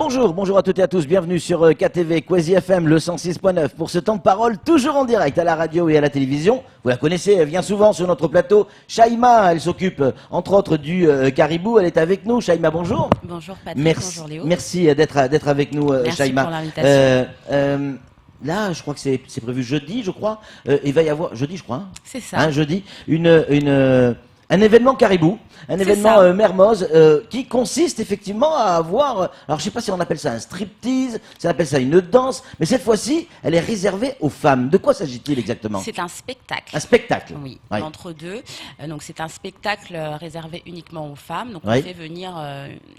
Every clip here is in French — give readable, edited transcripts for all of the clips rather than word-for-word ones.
Bonjour à toutes et à tous, bienvenue sur KTV, Quasi FM, le 106.9 pour ce temps de parole, toujours en direct à la radio et à la télévision. Vous la connaissez, elle vient souvent sur notre plateau. Shaima, elle s'occupe entre autres du caribou, elle est avec nous. Shaima, bonjour. Bonjour Patrick, bonjour Léo. Merci d'être avec nous, Merci Shaima. pour l'invitation. Là, je crois que c'est prévu jeudi, je crois. Il va y avoir, jeudi, je crois. Hein, c'est ça. Hein, jeudi, un événement caribou, un événement Mermoz qui consiste effectivement à avoir, alors je sais pas si on appelle ça un striptease, si on appelle ça une danse, mais cette fois-ci, elle est réservée aux femmes. De quoi s'agit-il exactement? C'est un spectacle. Un spectacle. Oui, Ouais. entre deux. Donc c'est un spectacle réservé uniquement aux femmes. Donc Ouais. on fait venir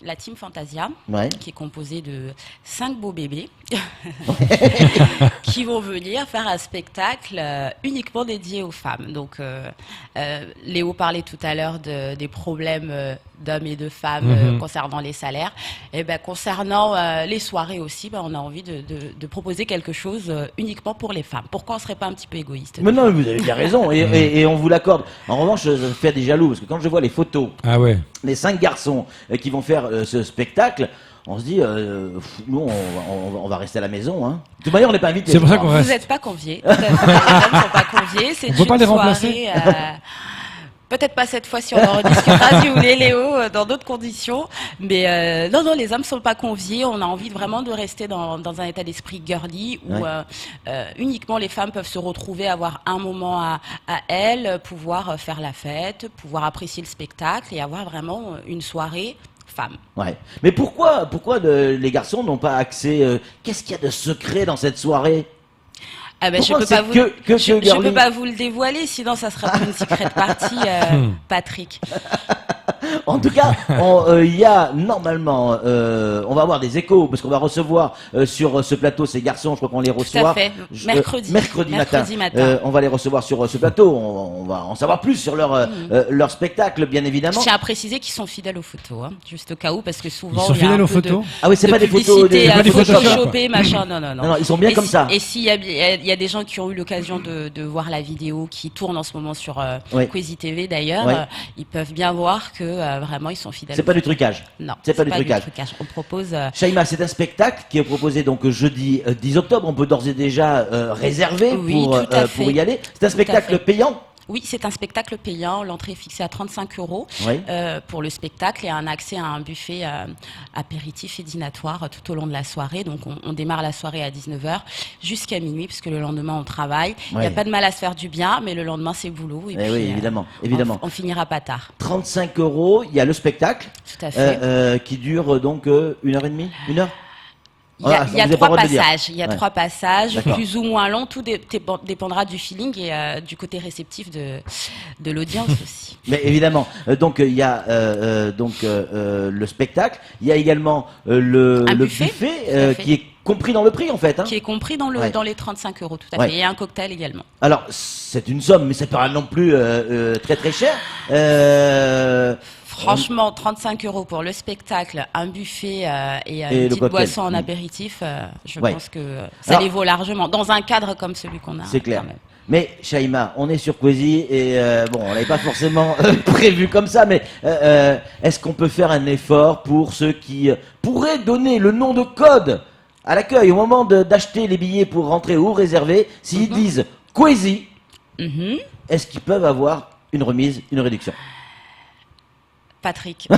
la team Fantasia, Ouais. qui est composée de 5 beaux bébés, qui vont venir faire un spectacle uniquement dédié aux femmes. Donc Léo parlait tout à l'heure des problèmes d'hommes et de femmes concernant les salaires. Et ben concernant les soirées aussi, on a envie de proposer quelque chose uniquement pour les femmes. Pourquoi on serait pas un petit peu égoïste? Mais non, vous avez bien raison, et on vous l'accorde. En revanche, ça me fait des jaloux, parce que quand je vois les photos, les 5 garçons qui vont faire ce spectacle, on se dit, nous, on va rester à la maison. Hein. De toute manière, on n'est pas invités. C'est pour ça qu'on reste. Vous n'êtes pas conviés. Les hommes ne sont pas conviés. C'est On peut pas une les remplacer soirée, peut-être pas cette fois-ci, on en rediscutera si vous voulez, Léo, dans d'autres conditions. Mais non, les hommes ne sont pas conviés. On a envie vraiment de rester dans un état d'esprit girly où uniquement les femmes peuvent se retrouver, avoir un moment à elles, pouvoir faire la fête, pouvoir apprécier le spectacle et avoir vraiment une soirée femme. Ouais. Mais pourquoi les garçons n'ont pas accès qu'est-ce qu'il y a de secret dans cette soirée? Ah ben, je Pourquoi peux pas c'est vous, que je girly peux pas vous le dévoiler, sinon ça sera une secret party, Patrick. En tout cas, il y a normalement, on va avoir des échos parce qu'on va recevoir sur ce plateau ces garçons. Je crois qu'on les reçoit. Tout à fait. Mercredi matin. On va les recevoir sur ce plateau. On va en savoir plus sur leur spectacle, bien évidemment. Je tiens à préciser qu'ils sont fidèles aux photos, hein, juste au cas où, parce que souvent Ils sont il y a fidèles un aux peu photos. Ah oui, c'est de pas des photos, publicité, pas des Photoshop, Photoshop. machin, non. Non, ils sont bien comme ça. Et s'il y a des gens qui ont eu l'occasion de voir la vidéo qui tourne en ce moment sur Quasi TV d'ailleurs, ils peuvent bien voir que vraiment ils sont fidèles. C'est pas du trucage. Non, c'est pas du trucage. On propose. Shaima, c'est un spectacle qui est proposé donc jeudi 10 octobre. On peut d'ores et déjà réserver pour y aller. C'est un spectacle payant. Oui, c'est un spectacle payant. L'entrée est fixée à 35 € pour le spectacle et un accès à un buffet apéritif et dînatoire tout au long de la soirée. Donc, on démarre la soirée à 19h jusqu'à minuit, puisque le lendemain, on travaille. Il n'y a pas de mal à se faire du bien, mais le lendemain, c'est boulot. Et puis, oui, évidemment. On finira pas tard. 35 €, il y a le spectacle. Tout à fait. Qui dure donc 1h30 1 heure. Il y a 3 passages. Il y a 3 passages, D'accord. plus ou moins longs. Tout dépendra du feeling et du côté réceptif de l'audience aussi. Mais évidemment, donc il y a le spectacle. Il y a également le buffet qui est compris dans le prix en fait. Hein. Qui est compris dans les 35 €, tout à fait. Et un cocktail également. Alors c'est une somme, mais c'est pas non plus très très cher. Franchement, 35 € pour le spectacle, un buffet et une petite boisson en apéritif, je pense que ça les vaut largement, dans un cadre comme celui qu'on a. C'est clair. Mais Shaima, on est sur Quasi et on l'avait pas forcément prévu comme ça, mais est-ce qu'on peut faire un effort pour ceux qui pourraient donner le nom de code à l'accueil au moment d'acheter les billets pour rentrer ou réserver, s'ils disent Quasi, est-ce qu'ils peuvent avoir une remise, une réduction? Patrick.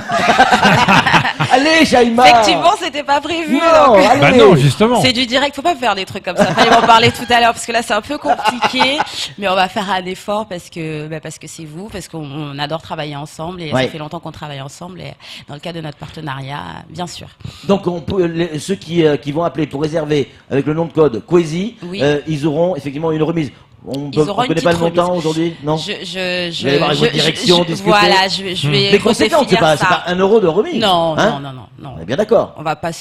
Allez, Shaima. Effectivement, c'était pas prévu. Non, allez. Bah non, justement. C'est du direct, faut pas faire des trucs comme ça. Fallait m'en parler tout à l'heure parce que là c'est un peu compliqué, mais on va faire un effort parce que c'est vous, parce qu'on adore travailler ensemble et ça fait longtemps qu'on travaille ensemble et dans le cadre de notre partenariat, bien sûr. Donc on peut, ceux qui vont appeler pour réserver avec le nom de code Quasi, ils auront effectivement une remise. On connaît pas le montant aujourd'hui, non? Vous allez voir votre direction, discuter. Voilà, je vais. Des conséquences, c'est pas 1 € de remise. Non, hein? non. On est bien d'accord. On va pas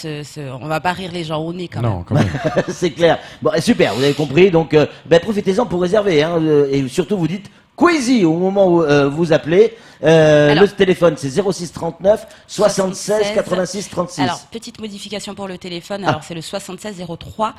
on va pas rire les gens au nez quand même. Non, quand même. C'est clair. Bon, super, vous avez compris. Donc, profitez-en pour réserver, hein, et surtout vous dites Quasi au moment où vous appelez. Le téléphone c'est 06 39 76 86 36. Alors petite modification pour le téléphone. Alors c'est le 76 03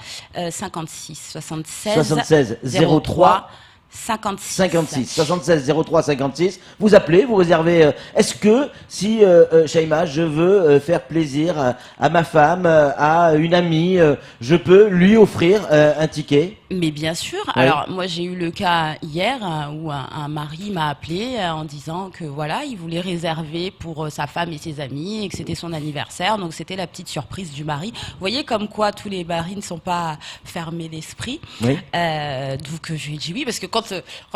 56 76 03 56. 56, 76 03 56. Vous appelez, vous réservez. Est-ce que si Shaima, je veux faire plaisir à ma femme, à une amie, je peux lui offrir un ticket? Mais bien sûr. Oui. Alors moi j'ai eu le cas hier où un mari m'a appelé en disant que voilà, il voulait réserver pour sa femme et ses amis et que c'était son anniversaire. Donc c'était la petite surprise du mari. Vous voyez comme quoi tous les maris ne sont pas fermés d'esprit. Oui. Donc je lui ai dit oui parce que quand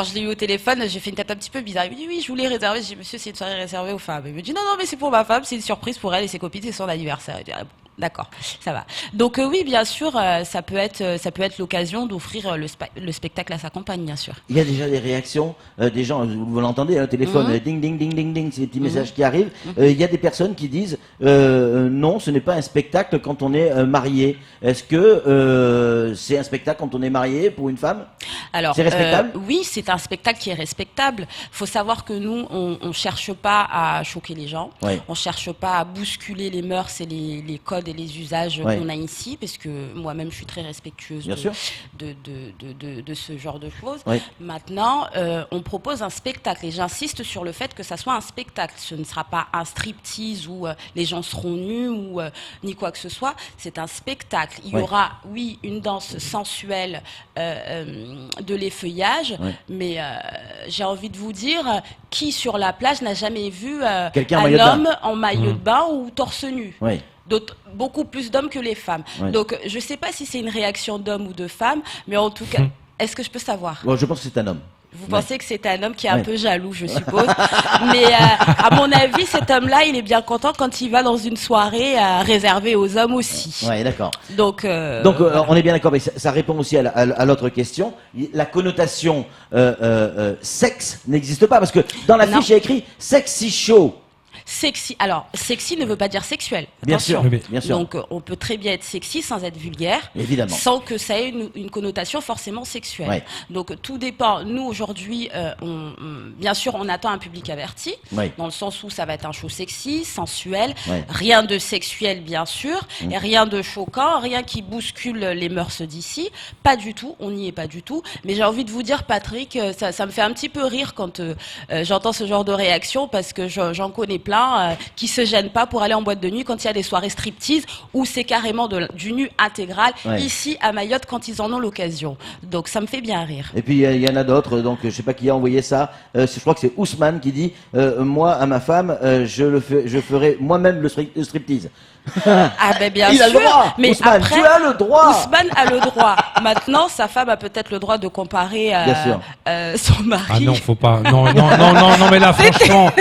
je l'ai eu au téléphone, j'ai fait une tête un petit peu bizarre. Il me dit oui, je voulais réserver. J'ai dit monsieur, c'est une soirée réservée aux femmes. Il me dit non mais c'est pour ma femme, c'est une surprise pour elle et ses copines, c'est son anniversaire. Je dis, ah, bon. D'accord, ça va. Donc oui, bien sûr, ça peut être l'occasion d'offrir le spectacle à sa compagne, bien sûr. Il y a déjà des réactions des gens, vous l'entendez, au téléphone, ding, ding, ding, ding, ding, c'est des petits messages qui arrivent. Il y a des personnes qui disent non, ce n'est pas un spectacle quand on est marié. Est-ce que c'est un spectacle quand on est marié pour une femme? Alors, c'est respectable? Oui, c'est un spectacle qui est respectable. Faut savoir que nous, on cherche pas à choquer les gens. Oui. On cherche pas à bousculer les mœurs et les codes et les usages Ouais. qu'on a ici, parce que moi-même, je suis très respectueuse Bien sûr. de ce genre de choses. Ouais. Maintenant, on propose un spectacle et j'insiste sur le fait que ça soit un spectacle. Ce ne sera pas un striptease où les gens seront nus ou ni quoi que ce soit. C'est un spectacle. Il y Ouais. aura, oui, une danse sensuelle, de l'effeuillage, Ouais. mais j'ai envie de vous dire, qui sur la plage n'a jamais vu Quelqu'un en un maillot de bain. homme en maillot de bain ou torse nu? Oui. Beaucoup plus d'hommes que les femmes. Ouais. Donc, je ne sais pas si c'est une réaction d'homme ou de femme, mais en tout cas, est-ce que je peux savoir? Bon, je pense que c'est un homme. Vous Ouais. pensez que c'est un homme qui est Ouais. un peu jaloux, je suppose. Mais à mon avis, cet homme-là, il est bien content quand il va dans une soirée réservée aux hommes aussi. Ouais, d'accord. Donc, Donc on est bien d'accord, mais ça répond aussi à l'autre question. La connotation sexe n'existe pas parce que dans l'affiche Non. il y a écrit sexy show. sexy. Alors, sexy ne veut pas dire sexuel. Bien Attention. sûr, Oui, bien sûr. Donc, on peut très bien être sexy sans être vulgaire. Évidemment. Sans que ça ait une connotation forcément sexuelle. Ouais. Donc, tout dépend. Nous, aujourd'hui, bien sûr, on attend un public averti. Ouais. Dans le sens où ça va être un show sexy, sensuel. Ouais. Rien de sexuel, bien sûr. Et rien de choquant. Rien qui bouscule les mœurs d'ici. Pas du tout. On n'y est pas du tout. Mais j'ai envie de vous dire, Patrick, ça me fait un petit peu rire quand j'entends ce genre de réaction parce que j'en connais plein qui se gênent pas pour aller en boîte de nuit quand il y a des soirées striptease où c'est carrément du nu intégral Ouais. ici à Mayotte quand ils en ont l'occasion. Donc ça me fait bien rire. Et puis il y en a d'autres, donc je sais pas qui a envoyé ça. Je crois que c'est Ousmane qui dit moi à ma femme je ferai moi-même le striptease. Ah ben bien Il sûr. a le droit. Mais Ousmane, après, tu as le droit. Ousmane a le droit. Maintenant, sa femme a peut-être le droit de comparer Bien sûr. son mari. Ah non, faut pas. Non, mais là, franchement,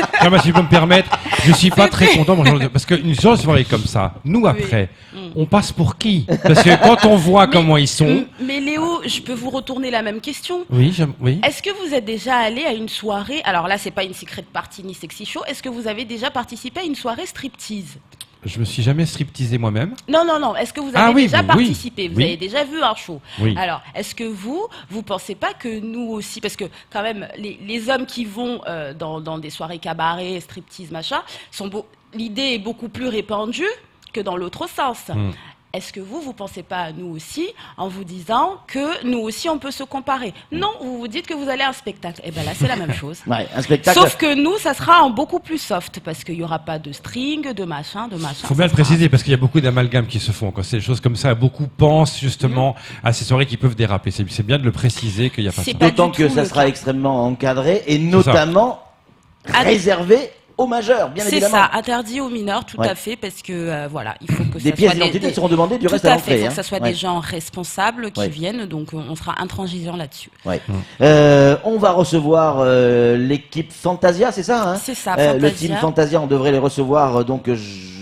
si je peux me permettre, je suis pas très content. Parce qu'une soirée comme ça, nous après, on passe pour qui? Parce que quand on voit comment ils sont. Mais Léo, je peux vous retourner la même question. Oui, oui. Est-ce que vous êtes déjà allé à une soirée, alors là c'est pas une secret party ni sexy show, est-ce que vous avez déjà participé à une soirée striptease? Je me suis jamais stripteasé moi-même. Non, est-ce que vous avez Ah oui, déjà oui, participé? Vous oui. avez déjà vu un show? Oui. Alors, est-ce que vous pensez pas que nous aussi, parce que quand même, les hommes qui vont dans des soirées cabaret, striptease, machin, l'idée est beaucoup plus répandue que dans l'autre sens. Est-ce que vous pensez pas à nous aussi en vous disant que nous aussi on peut se comparer? Non, vous vous dites que vous allez à un spectacle. Eh ben là, c'est la même chose. Ouais, un spectacle. Sauf que nous, ça sera en beaucoup plus soft parce qu'il y aura pas de string, de machin. Faut bien le préciser parce qu'il y a beaucoup d'amalgames qui se font. Quand c'est des choses comme ça, beaucoup pensent justement à ces soirées qui peuvent déraper. C'est bien de le préciser qu'il n'y a pas C'est ça. pas D'autant du que tout ça le sera cas. extrêmement encadré et ça. notamment Ah, réservé aux majeurs, bien C'est évidemment. ça, interdit aux mineurs, tout Ouais. à fait, parce que voilà, il faut que Des ça pièces soit d'identité seront demandées du tout reste à à fait, l'entrée. il faut hein. que ça soit Ouais. des gens responsables qui Ouais. viennent, donc on sera intransigeant là-dessus. Ouais. On va recevoir l'équipe Fantasia, c'est ça hein C'est ça, Le Fantasia. team Fantasia, on devrait les recevoir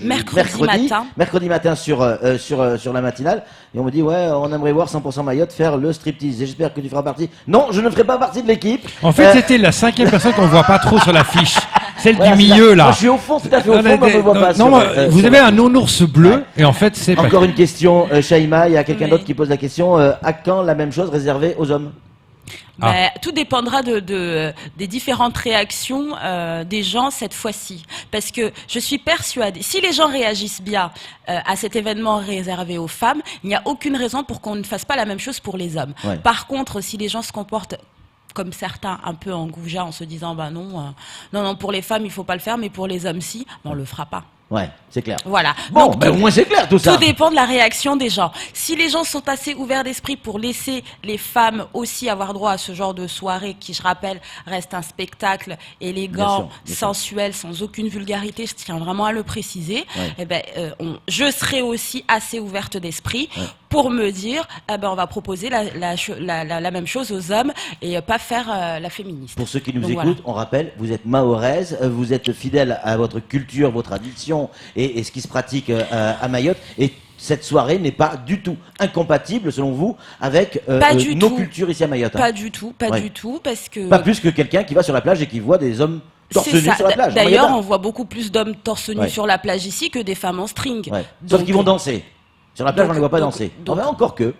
mercredi matin sur la matinale. Et on me dit ouais, on aimerait voir 100% Mayotte faire le striptease. Et j'espère que tu feras partie. Non, je ne ferai pas partie de l'équipe. En fait, c'était la 5e personne qu'on voit pas trop sur l'affiche. Celle Voilà, du c'est ça. milieu, là. Moi, je suis au fond, tout à fait au fond, mais on ne me voit pas. Non, vous sur avez la- un non-ours bleu, Ouais. et en fait, c'est pas. Encore une question, Shaima, il y a quelqu'un Oui. d'autre qui pose la question. À quand la même chose réservée aux hommes? Ah. Ben, tout dépendra des différentes réactions des gens cette fois-ci. Parce que je suis persuadée, si les gens réagissent bien à cet événement réservé aux femmes, il n'y a aucune raison pour qu'on ne fasse pas la même chose pour les hommes. Ouais. Par contre, si les gens se comportent comme certains, un peu en goujat en se disant bah non, pour les femmes il faut pas le faire, mais pour les hommes si, ben, on le fera pas. Ouais, c'est clair. Voilà. Bon, Donc, ben, au moins c'est clair tout ça. tout dépend de la réaction des gens. Si les gens sont assez ouverts d'esprit pour laisser les femmes aussi avoir droit à ce genre de soirée, qui, je rappelle, reste un spectacle élégant, bien sûr. sensuel, sans aucune vulgarité, je tiens vraiment à le préciser, Ouais. eh ben, je serai aussi assez ouverte d'esprit Ouais. pour me dire, eh ben, on va proposer la même chose aux hommes et pas faire la féministe. Pour ceux qui nous Donc, écoutent, voilà. on rappelle, vous êtes mahoraise, vous êtes fidèle à votre culture, vos traditions et ce qui se pratique à Mayotte. Et cette soirée n'est pas du tout incompatible, selon vous, avec Pas du nos tout. cultures ici à Mayotte. Hein. Pas du tout, Ouais. du tout, parce que... Pas plus que quelqu'un qui va sur la plage et qui voit des hommes torse C'est nu ça. sur la plage. en D'ailleurs, Mayotte. on voit beaucoup plus d'hommes torse nu Ouais. sur la plage ici que des femmes en string. Ouais. Sauf Donc, qu'ils vont danser. Sur la plage, on ne les voit pas donc- danser. donc- Enfin, encore que.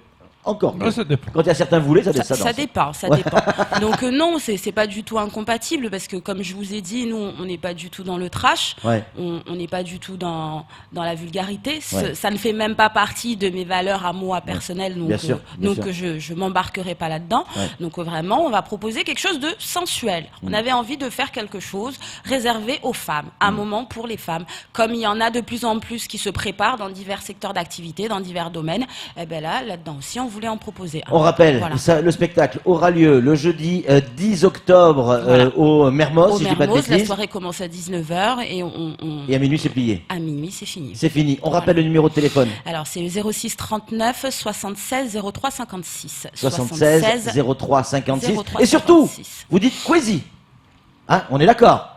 Encore que. Ah, ça dépend. Quand il y a certains voulets, ça danse. ça dépend, ça dépend. Donc non, c'est pas du tout incompatible parce que comme je vous ai dit, nous on n'est pas du tout dans le trash, Ouais. on n'est pas du tout dans la vulgarité. Ouais. Ça ne fait même pas partie de mes valeurs à moi personnelles, donc Bien sûr, bien donc sûr. je m'embarquerai pas là-dedans. Ouais. Donc vraiment, on va proposer quelque chose de sensuel. On avait envie de faire quelque chose réservé aux femmes, un moment pour les femmes. Comme il y en a de plus en plus qui se préparent dans divers secteurs d'activité, dans divers domaines, eh ben là-dedans aussi, on voulait en proposer un. On rappelle, Voilà. le spectacle aura lieu le jeudi 10 octobre Voilà. au Mermoz, Au si je dis pas de Mermoz, la bêtises. soirée commence à 19h et Et à minuit, c'est plié. à minuit, c'est fini. C'est fini. On rappelle le numéro de téléphone. Alors, c'est 06 39 76 03 56. 76 03 56. 03 Et surtout, 56. vous dites Kwezi. Hein, on est d'accord.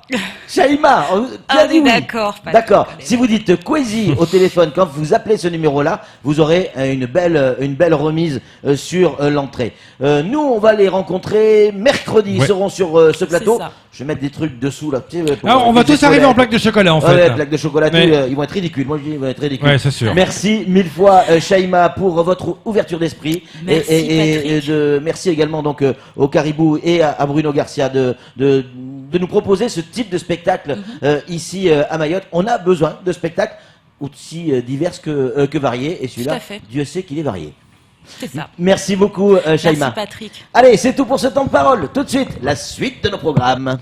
Shaima, Ah, dit on est oui. d'accord, Patrick, D'accord. on est Si vous dites Kwezi au téléphone quand vous appelez ce numéro-là, vous aurez une belle remise sur l'entrée. Nous, on va les rencontrer mercredi. Ils Ouais. seront sur ce plateau. ça. Je vais mettre des trucs dessous là. Tu sais, pour- Alors, on va des tous arriver en épaulettes. plaque de chocolat, en Ah ouais, fait. plaque de chocolat, Ouais. ils vont être ridicules. Moi, je dis, ils vont être ridicules. Ouais, c'est sûr. Merci mille fois, Shaima, pour votre ouverture d'esprit. Merci, Patrick. Merci également donc au Caribou et à Bruno Garcia de nous proposer ce type de spectacle ici à Mayotte. On a besoin de spectacles aussi divers que variés. Et celui-là, Tout à fait. Dieu sait qu'il est varié. C'est ça. Merci beaucoup, Shaima. Merci, Patrick. Allez, c'est tout pour ce temps de parole. Tout de suite, la suite de nos programmes.